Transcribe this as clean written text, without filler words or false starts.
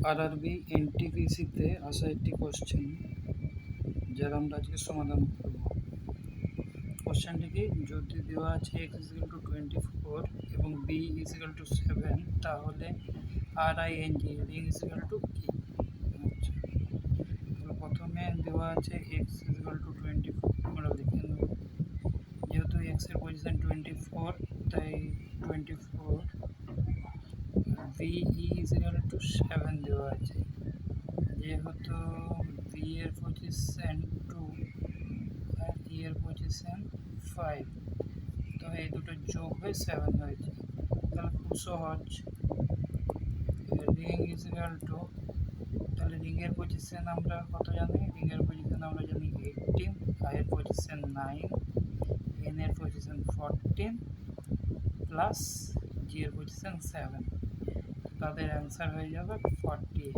RRB এনটিপিসিতে আসা একটি question যার আমরা আজকে সমাধান করব। কোশ্চেনটি কি, যদি দেওয়া আছে x=24 এবং b=7 তাহলে RING ring কি? আচ্ছা, তাহলে প্রথমে দেওয়া আছে x=24, আমরা লিখে নেব। যেহেতু x এর পজিশন 24 তাই 24, b=7 দেওয়া আছে। যেহেতু বি এর পজিশন 2 আর ই এর পজিশন 5, তো এই দুটো যোগ হয়ে 7 হয়েছে। তাহলে খুব সহজ, রিং ইজ ইকুয়াল টু, তাহলে রিংয়ের পজিশন আমরা কত জানি? রিংয়ের পজিশন আমরা জানি 18, আই এর পজিশন 9, এন এর পজিশন 14 প্লাস জি এর পজিশন 7, তাদের অ্যান্সার হয়ে যাবে 48।